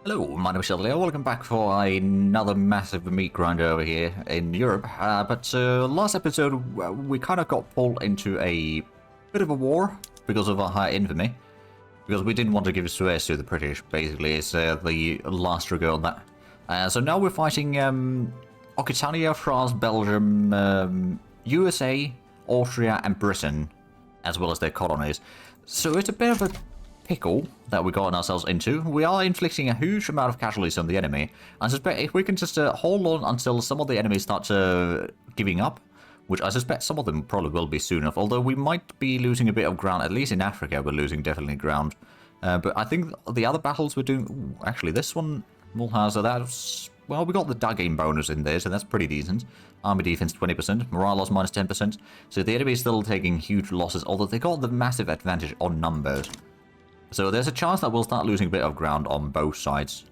Hello, my name is Sheldon. Welcome back for another massive meat grinder over here in Europe. Last episode, we kind of got pulled into a bit of a war because of our high infamy. Because we didn't want to give Suez to the British, basically. It's the last trigger on that. So now we're fighting Occitania, France, Belgium, USA, Austria, and Britain, as well as their colonies. So it's a bit of a pickle that we got ourselves into. We are inflicting a huge amount of casualties on the enemy. I suspect if we can just hold on until some of the enemies start giving up, which I suspect some of them probably will be soon enough, although we might be losing a bit of ground, at least in Africa we're losing definitely ground. But I think the other battles we're doing... Ooh, actually, this one, Mulhouse, so that's... Well, we got the Dug-Aim bonus in there, so that's pretty decent. Army defense 20%, morale loss minus 10%. So the enemy is still taking huge losses, although they got the massive advantage on numbers. So there's a chance that we'll start losing a bit of ground on both sides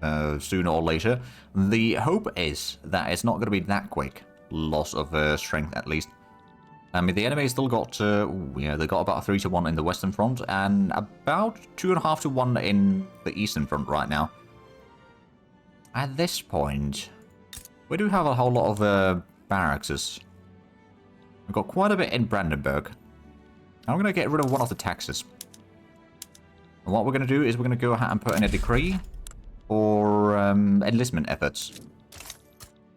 sooner or later. The hope is that it's not going to be that quick loss of strength, at least. I mean, the enemy still got, they got about 3 to 1 in the Western Front and about 2.5 to 1 in the Eastern Front right now. At this point, we do have a whole lot of barracks. We've got quite a bit in Brandenburg. I'm going to get rid of one of the taxes. And what we're going to do is we're going to go ahead and put in a decree for enlistment efforts.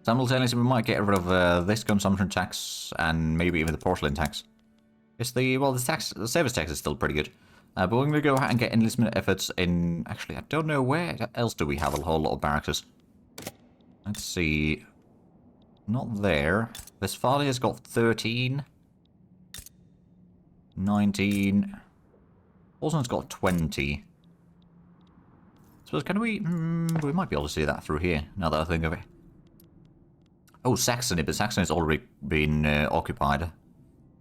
Simultaneously, we might get rid of this consumption tax and maybe even the porcelain tax. It's the service tax is still pretty good. But we're going to go ahead and get enlistment efforts in... Actually, I don't know where else do we have a whole lot of barracks. Let's see. Not there. Westphalia's got 13. 19... Porcelain's got 20. So can we... we might be able to see that through here, now that I think of it. Oh, Saxony, but Saxony's already been occupied.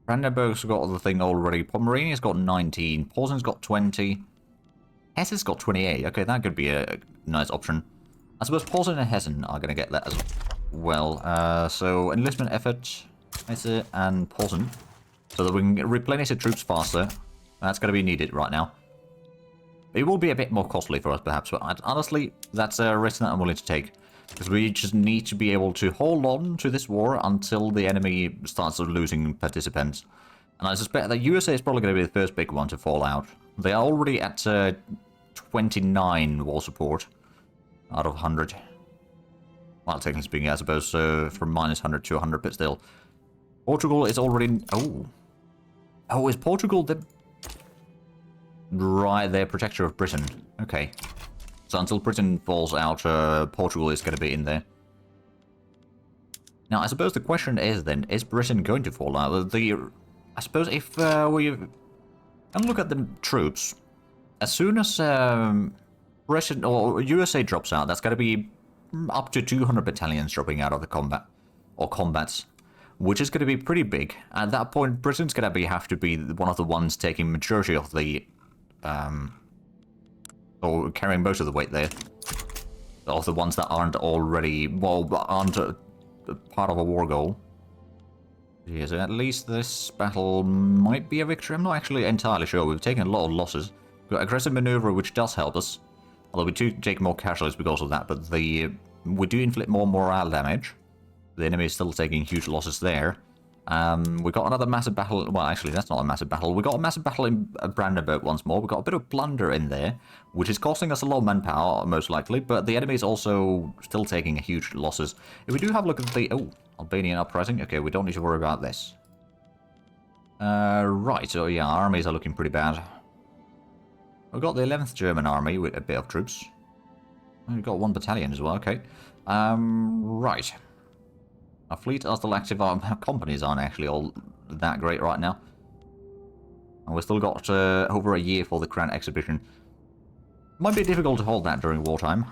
Brandenburg's got the thing already. Pomerania's got 19. Porcelain's got 20. Hesse's got 28. Okay, that could be a nice option. I suppose Porcelain and Hessen are going to get that as well. So, enlistment effort, Hesse and Porcelain. So that we can replenish the troops faster. That's going to be needed right now. It will be a bit more costly for us, perhaps, but honestly, that's a risk that I'm willing to take. Because we just need to be able to hold on to this war until the enemy starts losing participants. And I suspect that USA is probably going to be the first big one to fall out. They are already at 29 war support out of 100. Well, technically speaking, I suppose from minus 100 to 100, but still. Portugal is already... Oh, is Portugal the... Right, they're protector of Britain. Okay. So until Britain falls out, Portugal is going to be in there. Now, I suppose the question is then, is Britain going to fall out? I suppose if we look at the troops, as soon as Britain or USA drops out, that's going to be up to 200 battalions dropping out of the combat, or combats, which is going to be pretty big. At that point, Britain's going to have to be one of the ones taking majority of the... or carrying most of the weight there. Of the ones that aren't already... Well, aren't part of a war goal. Yeah, so at least this battle might be a victory. I'm not actually entirely sure. We've taken a lot of losses. We've got aggressive maneuver, which does help us. Although we do take more casualties because of that, but we do inflict more morale damage. The enemy is still taking huge losses there. We got another massive battle. Well, actually, that's not a massive battle. We got a massive battle in Brandenburg once more. We got a bit of plunder in there, which is costing us a lot of manpower, most likely. But the enemy is also still taking huge losses. If we do have a look at the... Oh, Albanian uprising. Okay, we don't need to worry about this. Right, so yeah, our armies are looking pretty bad. We've got the 11th German army with a bit of troops. We've got 1 battalion as well, okay. Right. Our fleet are still active. Our companies aren't actually all that great right now. And we've still got over a year for the Grand Exhibition. Might be difficult to hold that during wartime.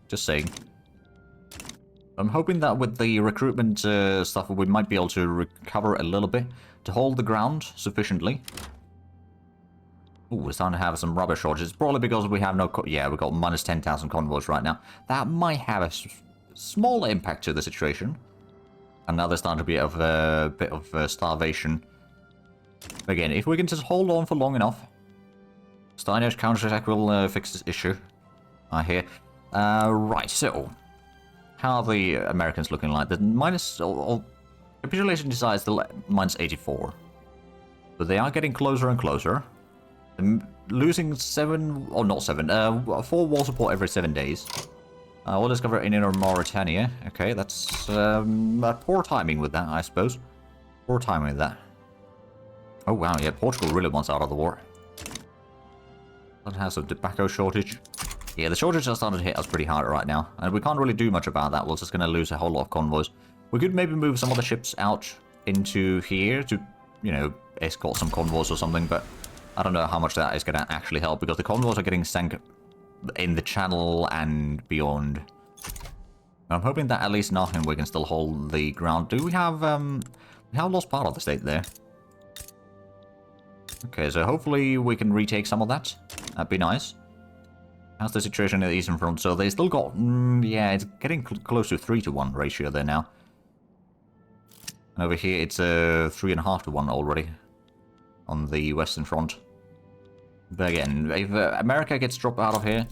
Just saying. I'm hoping that with the recruitment stuff, we might be able to recover a little bit to hold the ground sufficiently. Ooh, we're starting to have some rubber shortages. Probably because we have no... Yeah, we've got minus 10,000 convoys right now. That might have a small impact to the situation. And now there's starting to be a bit of starvation. Again, if we can just hold on for long enough, Steiner's counterattack will fix this issue. I hear. Right, so... How are the Americans looking like? The minus... capitulation decides the minus 84. But they are getting closer and closer. Losing 7... Oh, not 7. 4 wall support every 7 days. We'll discover in Inner Mauritania. Okay, that's poor timing with that, I suppose. Poor timing with that. Oh, wow, yeah, Portugal really wants out of the war. That has a tobacco shortage. Yeah, the shortage has started to hit us pretty hard right now. And we can't really do much about that. We're just going to lose a whole lot of convoys. We could maybe move some of the ships out into here to, you know, escort some convoys or something. But I don't know how much that is going to actually help. Because the convoys are getting sank in the channel and beyond. I'm hoping that at least nothing we can still hold the ground. Do we have lost part of the state there. Okay, so hopefully we can retake some of that. That'd be nice. How's the situation in the Eastern Front? So they still got... yeah, it's getting close to 3-to-1 ratio there now. And over here it's 3.5-to-1 already. On the Western Front. But again, if America gets dropped out of here,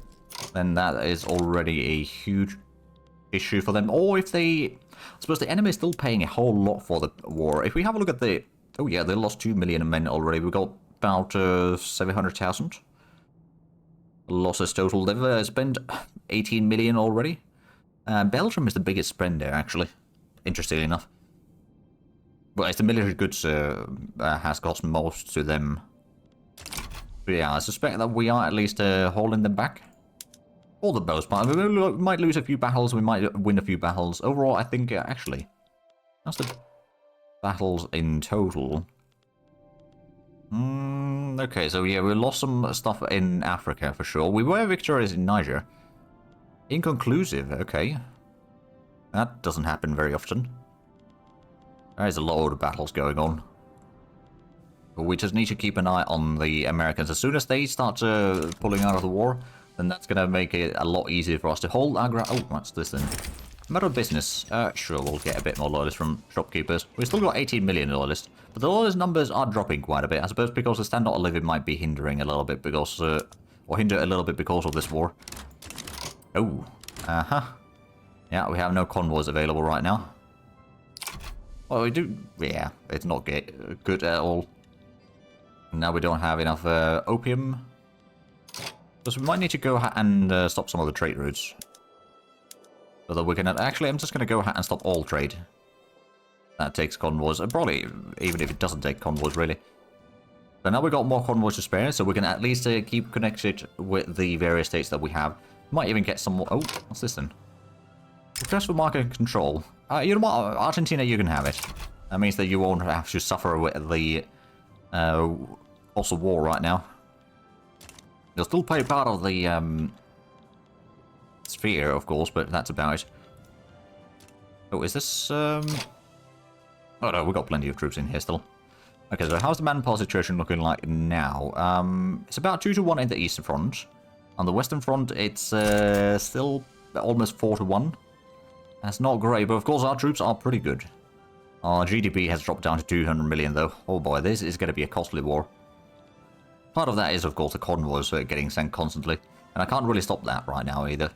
then that is already a huge issue for them. Or if they... I suppose the enemy is still paying a whole lot for the war. If we have a look at the... Oh yeah, they lost 2 million men already. We got about 700,000 losses total. They've spent 18 million already. Belgium is the biggest spender, actually. Interestingly enough. But it's the military goods has cost most to them. But yeah, I suspect that we are at least holding them back. For the most part. We might lose a few battles, we might win a few battles. Overall, I think, actually, that's the battles in total. Okay, so yeah, we lost some stuff in Africa for sure. We were victorious in Niger. Inconclusive, okay. That doesn't happen very often. There's a load of battles going on. But we just need to keep an eye on the Americans. As soon as they start pulling out of the war, then that's going to make it a lot easier for us to hold our ground. Oh, what's this then? Matter of business. Sure, we'll get a bit more loyalists from shopkeepers. We've still got 18 million loyalists, but the loyalist numbers are dropping quite a bit. I suppose because the standard of living might be hindering a little bit because, or hinder a little bit because of this war. Oh, yeah, we have no convoys available right now. Well, we do, yeah, it's not good at all. Now we don't have enough opium. So we might need to go and stop some of the trade routes. So that we can... Actually, I'm just going to go ahead and stop all trade. That takes convoys. Probably, even if it doesn't take convoys, really. So now we've got more convoys to spare, so we can at least keep connected with the various states that we have. Might even get some more... Oh, what's this then? Request for market control. You know what? Argentina, you can have it. That means that you won't have to suffer with the cost of war right now. You'll still pay part of the... sphere, of course, but that's about it. Oh, is this, Oh no, we've got plenty of troops in here still. Okay, so how's the manpower situation looking like now? It's about 2-to-1 in the Eastern Front. On the Western Front, it's still almost 4-to-1. That's not great, but of course our troops are pretty good. Our GDP has dropped down to 200 million, though. Oh boy, this is going to be a costly war. Part of that is, of course, the convoys getting sent constantly. And I can't really stop that right now, either.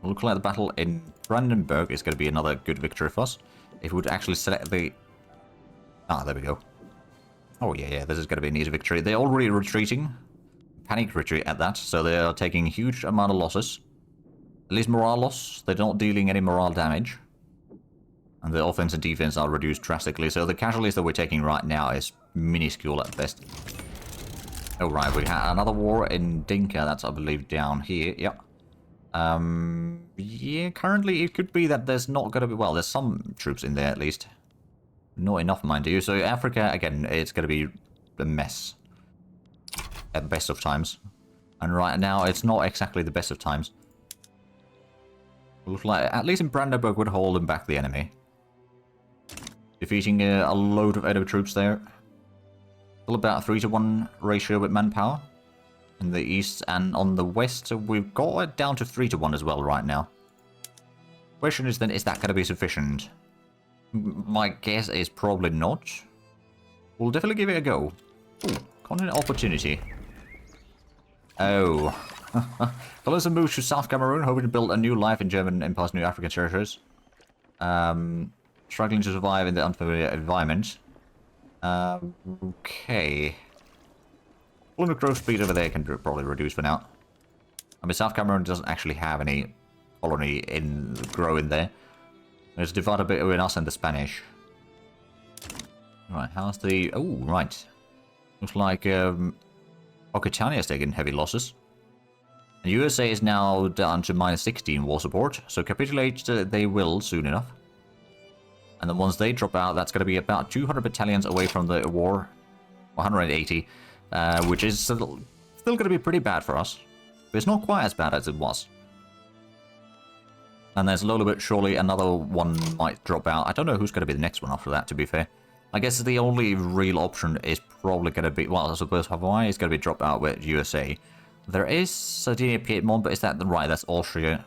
Looks like the battle in Brandenburg is going to be another good victory for us. If we would actually select the... Ah, there we go. Oh, yeah, this is going to be an easy victory. They're already retreating. Panic retreat at that, so they are taking a huge amount of losses. At least morale loss. They're not dealing any morale damage. And the offense and defense are reduced drastically, so the casualties that we're taking right now is minuscule at best. Oh, right, we had another war in Dinka. That's, I believe, down here. Yep. Yeah, currently it could be that there's not going to be... Well, there's some troops in there, at least. Not enough, mind you. So Africa, again, it's going to be a mess. At the best of times. And right now, it's not exactly the best of times. Looks like, at least in Brandenburg, we're holding back the enemy. Defeating a load of enemy troops there. Still about 3-to-1 ratio with manpower. In the east and on the west, we've got it down to 3-to-1 as well right now. Question is then, is that going to be sufficient? My guess is probably not. We'll definitely give it a go. Ooh, continent opportunity. Oh, Colossus moves to South Cameroon, hoping to build a new life in German Empire's new African territories. Struggling to survive in the unfamiliar environment. Okay. Colonial growth speed over there can probably reduce for now. I mean, South Cameroon doesn't actually have any colony in growing there. There's divided a bit between us and the Spanish. Right, how's the... Oh, right. Looks like Occitania's taking heavy losses. The USA is now down to minus 16 war support, so capitulate they will soon enough. And then once they drop out, that's going to be about 200 battalions away from the war. 180, which is still going to be pretty bad for us. But it's not quite as bad as it was. And there's slowly but surely another one might drop out. I don't know who's going to be the next one after that, to be fair. I guess the only real option is probably going to be... Well, I suppose Hawaii is going to be dropped out with USA. There is Sardinia, Piedmont, but is that... Right, that's Austria.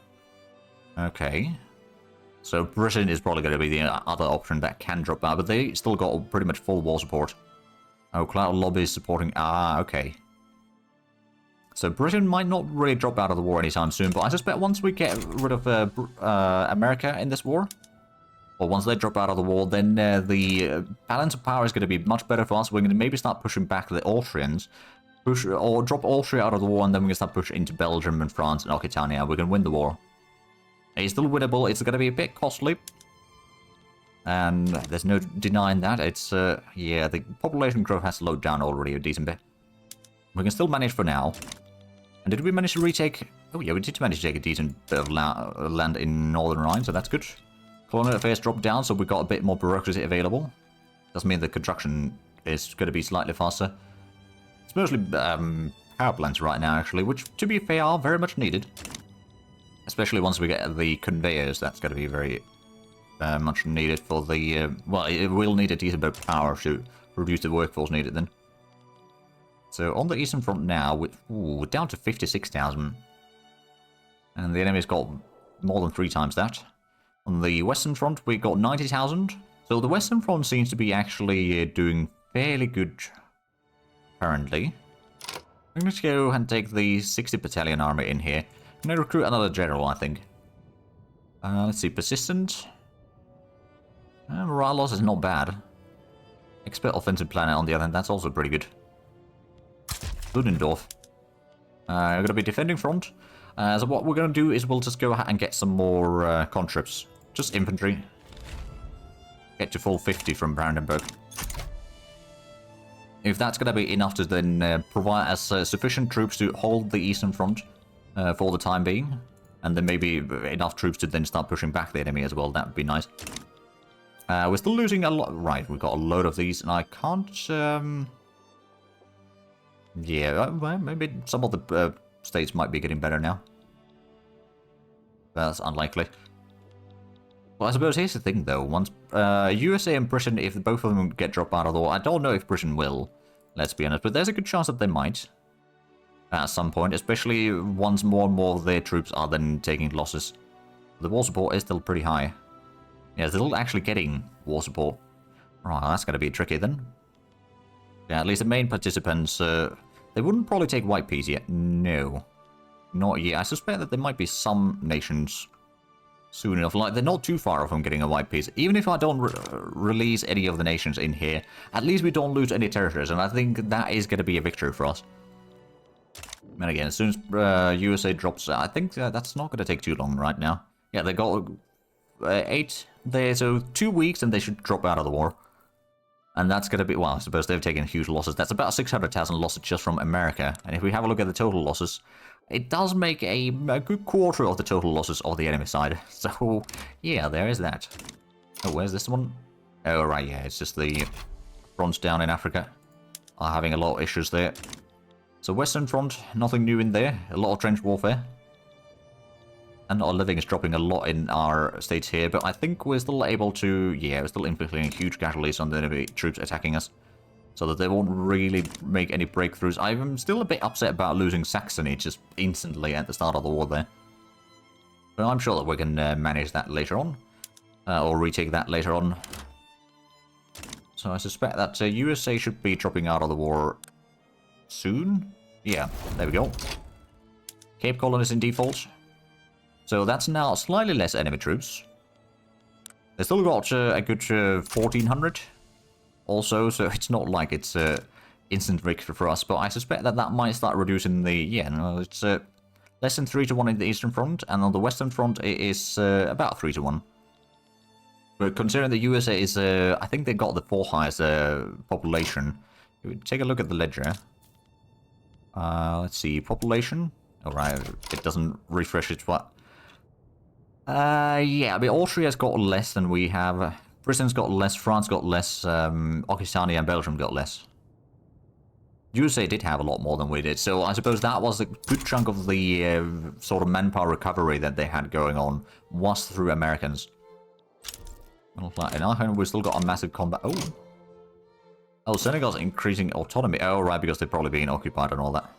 Okay. So Britain is probably going to be the other option that can drop out, but they still got pretty much full war support. Oh, Cloud Lobby is supporting... Ah, okay. So Britain might not really drop out of the war anytime soon, but I suspect once we get rid of America in this war, or once they drop out of the war, then the balance of power is going to be much better for us. We're going to maybe start pushing back the Austrians, or drop Austria out of the war, and then we're going to start pushing into Belgium and France and Occitania. We're going to win the war. It's still winnable. It's going to be a bit costly, and there's no denying that. It's, yeah, the population growth has slowed down already a decent bit. We can still manage for now. And did we manage to retake... Oh yeah, we did manage to take a decent bit of land in Northern Rhine, so that's good. Colonial affairs dropped down, so we've got a bit more bureaucracy available. Doesn't mean the construction is going to be slightly faster. It's mostly power plants right now, actually, which, to be fair, are very much needed. Especially once we get the conveyors, that's going to be very much needed for the... well, it will need a decent bit of power to reduce the workforce needed then. So on the Eastern Front now, we're down to 56,000. And the enemy's got more than 3 times that. On the Western Front, we got 90,000. So the Western Front seems to be actually doing fairly good, apparently. I'm going to go and take the 60 Battalion Army in here. I'm going to recruit another general, I think. Let's see, Persistent. Morale loss is not bad. Expert Offensive Planner on the other hand, that's also pretty good. Ludendorff. We're going to be defending front. So what we're going to do is we'll just go ahead and get some more conscripts. Just infantry. Get to full 50 from Brandenburg. If that's going to be enough to then provide us sufficient troops to hold the Eastern Front for the time being, and then maybe enough troops to then start pushing back the enemy as well, that would be nice. We're still losing a lot. Right, we've got a load of these, and I can't... Yeah, well, maybe some of the states might be getting better now. That's unlikely. Well, I suppose here's the thing, though. Once USA and Britain, if both of them get dropped out of the war, I don't know if Britain will, let's be honest, but there's a good chance that they might. At some point, especially once more and more of their troops are then taking losses. The war support is still pretty high. Yeah, they're still actually getting war support. Right, that's going to be tricky then. Yeah, at least the main participants, they wouldn't probably take White Peas yet. No. Not yet. I suspect that there might be some nations soon enough. Like, they're not too far off from getting a White Peas. Even if I don't release any of the nations in here, at least we don't lose any territories, and I think that is going to be a victory for us. And again, as soon as USA drops, I think that's not going to take too long right now. Yeah, they got 8 there, so 2 weeks and they should drop out of the war. And that's going to be, well, I suppose they've taken huge losses. That's about 600,000 losses just from America. And if we have a look at the total losses, it does make a good quarter of the total losses of the enemy side. So, yeah, there is that. Oh, where's this one? Oh, right, yeah, it's just the fronts down in Africa are having a lot of issues there. So, Western Front, nothing new in there. A lot of trench warfare. And our living is dropping a lot in our states here, but I think we're still able to... Yeah, we're still inflicting huge casualties on the enemy troops attacking us. So that they won't really make any breakthroughs. I'm still a bit upset about losing Saxony just instantly at the start of the war there. But I'm sure that we can manage that later on. Or retake that later on. So I suspect that USA should be dropping out of the war soon. Yeah, there we go. Cape colonies in default. So that's now slightly less enemy troops. They still got a good 1,400 also, so it's not like it's instant victory for us, but I suspect that that might start reducing the... Yeah, no, it's less than 3 to 1 in the Eastern Front, and on the Western Front it is about 3 to 1. But considering the USA is... I think they got the 4th highest population. Take a look at the ledger. Let's see, population. Alright, it doesn't refresh its what? Yeah, I mean, Austria's got less than we have. Britain's got less, France got less, Occitania and Belgium got less. USA did have a lot more than we did, so I suppose that was a good chunk of the sort of manpower recovery that they had going on was through Americans. In our home, we've still got a massive combat. Oh, Senegal's increasing autonomy. Oh, right, because they're probably being occupied and all that.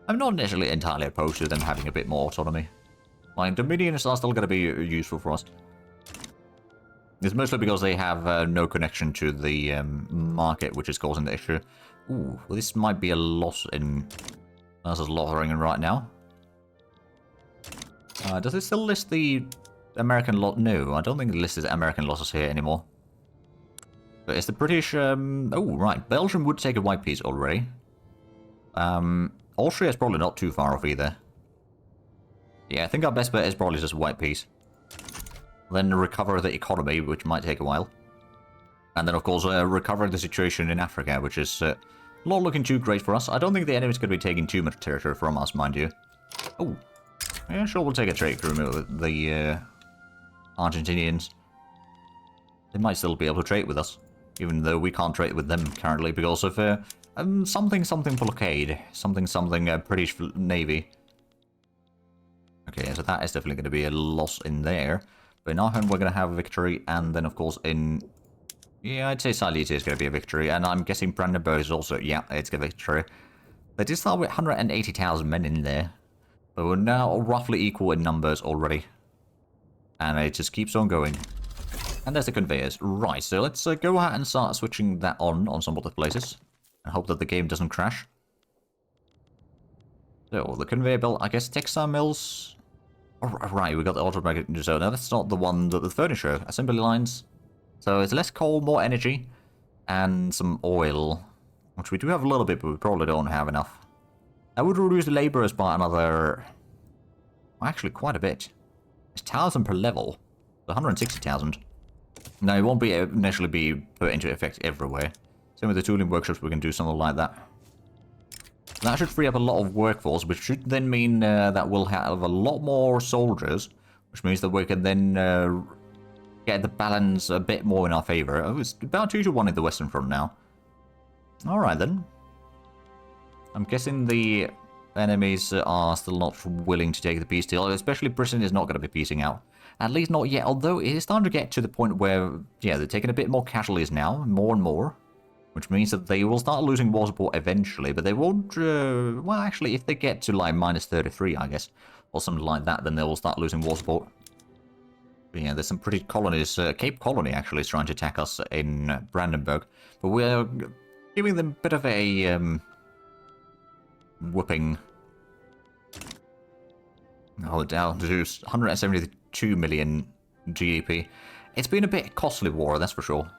I'm not necessarily entirely opposed to them having a bit more autonomy. Like, Dominions are still going to be useful for us. It's mostly because they have no connection to the market, which is causing the issue. Ooh, well, this might be a loss in... That's just Lothringen right now. Does it still list the American lot? No, I don't think it lists American losses here anymore. But it's the British... Oh, right. Belgium would take a white piece already. Austria's probably not too far off either. Yeah, I think our best bet is probably just a white piece. Then recover the economy, which might take a while. And then, of course, recover the situation in Africa, which is not looking too great for us. I don't think the enemy's going to be taking too much territory from us, mind you. Oh, yeah, sure, we'll take a trade agreement with the Argentinians. They might still be able to trade with us, even though we can't trade with them currently because of something blockade, something British Navy. Okay, so that is definitely going to be a loss in there. But in our home, we're going to have a victory, and then, of course, in... Yeah, I'd say Silesia is going to be a victory, and I'm guessing Brandenburg is also... Yeah, it's a victory. They did start with 180,000 men in there, but we're now roughly equal in numbers already. And it just keeps on going. And there's the conveyors. Right, so let's go ahead and start switching that on some of the places, and hope that the game doesn't crash. So, the conveyor belt, I guess textile mills... Oh, right, we got the automatic zone. Now, that's not the one that the furniture assembly lines. So it's less coal, more energy, and some oil, which we do have a little bit, but we probably don't have enough. That would reduce the laborers by another... Well, actually, quite a bit. It's 1,000 per level. 160,000. Now, it won't be initially be put into effect everywhere. Same with the tooling workshops, we can do something like that. That should free up a lot of workforce, which should then mean that we'll have a lot more soldiers, which means that we can then get the balance a bit more in our favor. Oh, it's about 2 to 1 in the Western Front now. Alright then. I'm guessing the enemies are still not willing to take the peace deal, especially Britain is not going to be peacing out. At least not yet, although it is starting to get to the point where, yeah, they're taking a bit more casualties now, more and more. Which means that they will start losing war support eventually, but they won't... well, actually, if they get to, like, minus 33, I guess, or something like that, then they will start losing war support. But yeah, there's some pretty colonies. Cape Colony, actually, is trying to attack us in Brandenburg. But we're giving them a bit of a... whooping. Oh, down to 172 million GDP. It's been a bit costly war, that's for sure.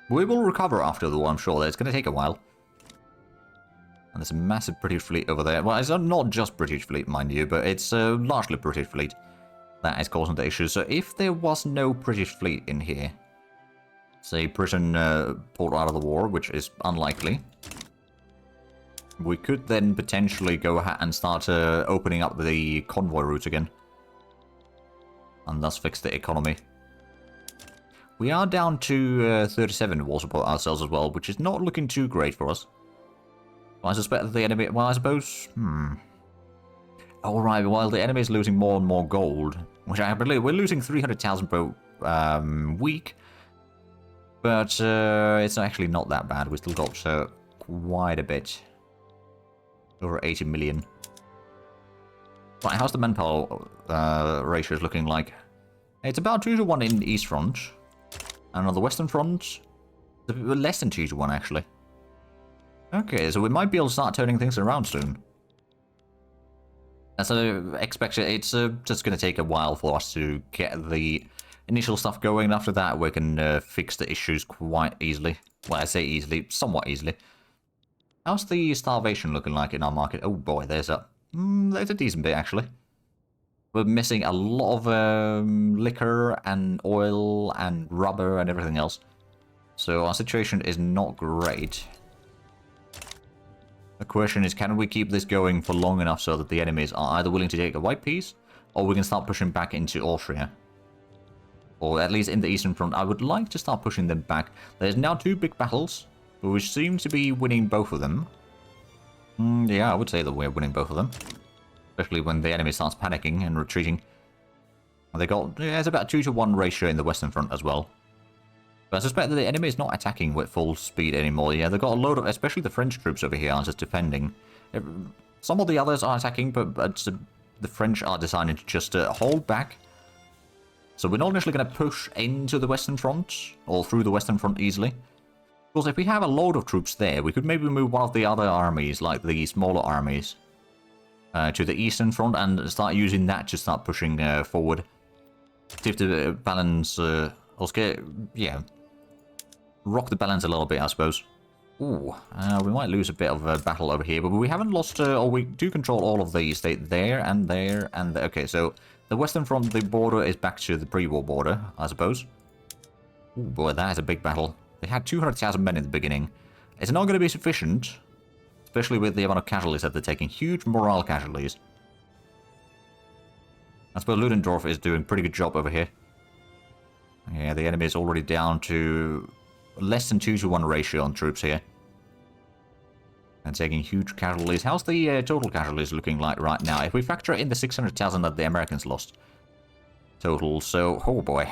We will recover after the war, I'm sure. It's going to take a while. And there's a massive British fleet over there. Well, it's not just British fleet, mind you, but it's largely British fleet that is causing the issue. So if there was no British fleet in here, say Britain pulled out of the war, which is unlikely, we could then potentially go ahead and start opening up the convoy routes again. And thus fix the economy. We are down to 37 war support ourselves as well, which is not looking too great for us. Well, I suspect that the enemy... Well, I suppose... Alright, while the enemy is losing more and more gold, which I believe we're losing 300,000 per week, but it's actually not that bad. We still got quite a bit. Over 80 million. Right, how's the manpower ratios looking like? It's about 2 to 1 in the East Front. And on the Western Front, less than 2 to 1, actually. Okay, so we might be able to start turning things around soon. As I expected, it's just going to take a while for us to get the initial stuff going. After that, we can fix the issues quite easily. Well, I say easily, somewhat easily. How's the starvation looking like in our market? Oh boy, there's a decent bit, actually. We're missing a lot of liquor and oil and rubber and everything else. So our situation is not great. The question is, can we keep this going for long enough so that the enemies are either willing to take a white piece, or we can start pushing back into Austria? Or at least in the Eastern Front, I would like to start pushing them back. There's now 2 big battles, which seem to be winning both of them. Yeah, I would say that we're winning both of them. Especially when the enemy starts panicking and retreating. They got, yeah, it's about 2-to-1 ratio in the Western Front as well. But I suspect that the enemy is not attacking with full speed anymore. Yeah, they've got a load of, especially the French troops over here are just defending. Some of the others are attacking, but the French are deciding to just hold back. So we're not initially going to push into the Western Front, or through the Western Front easily. Because if we have a load of troops there, we could maybe move one of the other armies, like the smaller armies, to the Eastern Front and start using that to start pushing forward. See if the balance, yeah, rock the balance a little bit, I suppose. Ooh, we might lose a bit of a battle over here, but we haven't lost, or we do control all of these. There and there and there. Okay, so the Western Front, the border is back to the pre-war border, I suppose. Ooh, boy, that is a big battle. They had 200,000 men in the beginning. It's not going to be sufficient, especially with the amount of casualties that they're taking. Huge morale casualties. I suppose Ludendorff is doing a pretty good job over here. Yeah, the enemy is already down to less than 2-to-1 ratio on troops here. And taking huge casualties. How's the total casualties looking like right now? If we factor in the 600,000 that the Americans lost total, so, oh boy.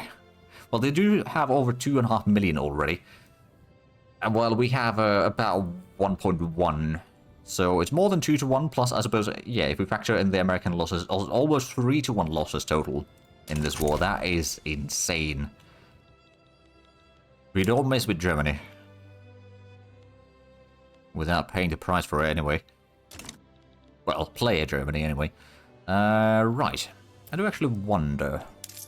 Well, they do have over 2.5 million already. And while we have about 1.1, so it's more than 2-to-1, plus I suppose, yeah, if we factor in the American losses, almost 3-to-1 losses total in this war. That is insane. We don't mess with Germany. Without paying the price for it anyway. Well, player Germany anyway. Right. I do actually wonder.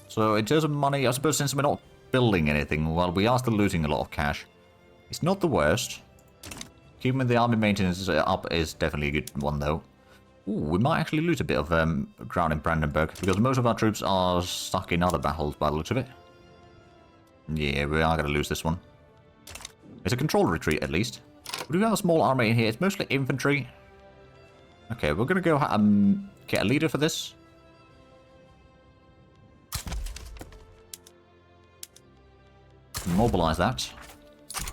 So in terms of money, I suppose since we're not building anything, well, we are still losing a lot of cash. It's not the worst. Keeping the army maintenance up is definitely a good one, though. Ooh, we might actually lose a bit of ground in Brandenburg, because most of our troops are stuck in other battles by the looks of it. Yeah, we are going to lose this one. It's a controlled retreat, at least. We do have a small army in here. It's mostly infantry. Okay, we're going to go get a leader for this. Mobilize that.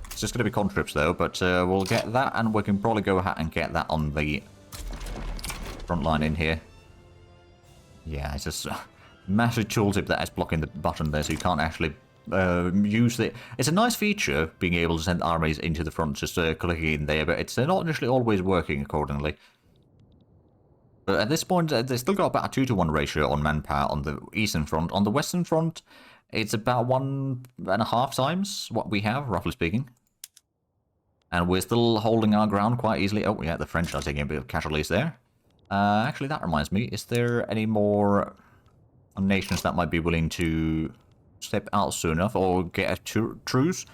It's just going to be conscripts though, but we'll get that, and we can probably go ahead and get that on the front line in here. Yeah, it's just a massive tooltip that is blocking the button there, so you can't actually use it. It's a nice feature, being able to send armies into the front, just clicking in there, but it's not initially always working accordingly. But at this point, they've still got about a 2-to-1 ratio on manpower on the Eastern Front. On the Western Front, it's about 1.5 times what we have, roughly speaking. And we're still holding our ground quite easily. Oh, yeah, the French are taking a bit of casualties there. Actually, that reminds me, is there any more nations that might be willing to step out soon enough or get a truce?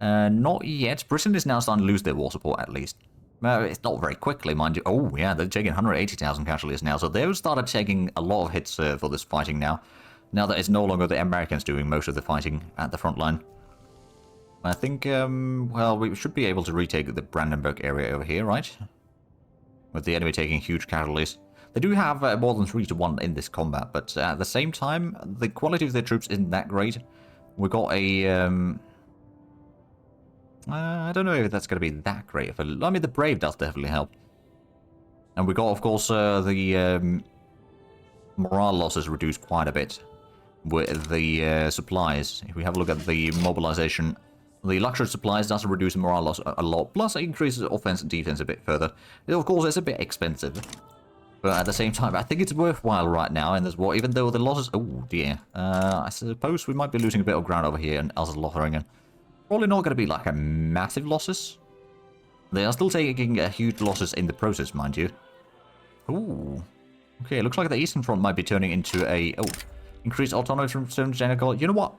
Not yet. Britain is now starting to lose their war support, at least. It's not very quickly, mind you. Oh, yeah, they're taking 180,000 casualties now. So they've started taking a lot of hits for this fighting now. Now that it's no longer the Americans doing most of the fighting at the front line. I think, well, we should be able to retake the Brandenburg area over here, right? With the enemy taking huge casualties. They do have more than 3-to-1 in this combat, but at the same time, the quality of their troops isn't that great. We got a, I don't know if that's going to be that great. I mean, the Brave does definitely help. And we got, of course, the morale losses reduced quite a bit with the supplies. If we have a look at the mobilization, the luxury supplies does reduce morale loss a lot, plus it increases offense and defense a bit further. Of course, it's a bit expensive, but at the same time, I think it's worthwhile right now in this war, even though the losses... Oh, dear. I suppose we might be losing a bit of ground over here in Elsass-Lothringen. Probably not going to be like a massive losses. They are still taking huge losses in the process, mind you. Ooh. Okay, it looks like the Eastern Front might be turning into a... Oh, increased autonomy from certain genital... You know what?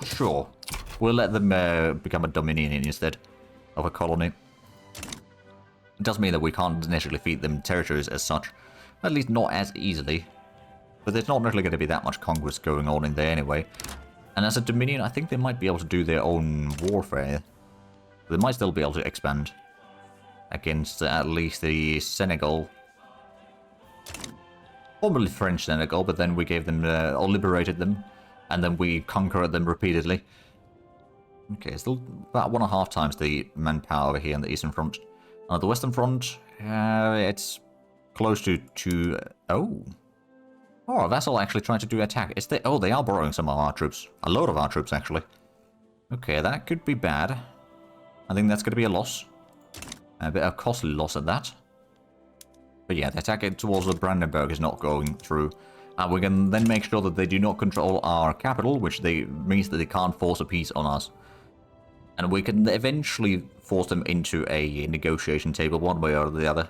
Sure. We'll let them become a dominion instead of a colony. It does mean that we can't necessarily feed them territories as such. At least not as easily. But there's not really going to be that much conquest going on in there anyway. And as a dominion, I think they might be able to do their own warfare. They might still be able to expand against at least the Senegal. Formerly French Senegal, but then we gave them, or liberated them. And then we conquered them repeatedly. Okay, still about 1.5 times the manpower over here on the Eastern Front. On the Western Front, it's close to 2... Oh, a vassal actually trying to do attack. Oh, they are borrowing some of our troops. A load of our troops, actually. Okay, that could be bad. I think that's going to be a loss. A bit of costly loss at that. But yeah, the attack towards the Brandenburg is not going through. And we can then make sure that they do not control our capital, which means that they can't force a peace on us. And we can eventually force them into a negotiation table one way or the other.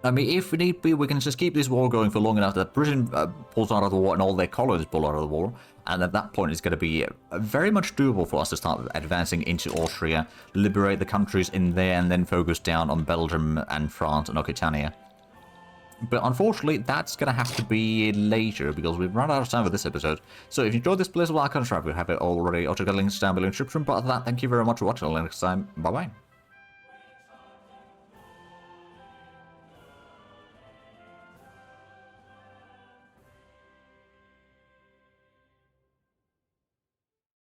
I mean, if need be, we can just keep this war going for long enough that Britain pulls out of the war and all their colonies pull out of the war. And at that point, it's going to be very much doable for us to start advancing into Austria, liberate the countries in there, and then focus down on Belgium and France and Occitania. But unfortunately, that's going to have to be later, because we've run out of time for this episode. So if you enjoyed this, please like and subscribe. We have it already. I'll check the links down below in the description. But other than that, thank you very much for watching. Until next time, bye-bye.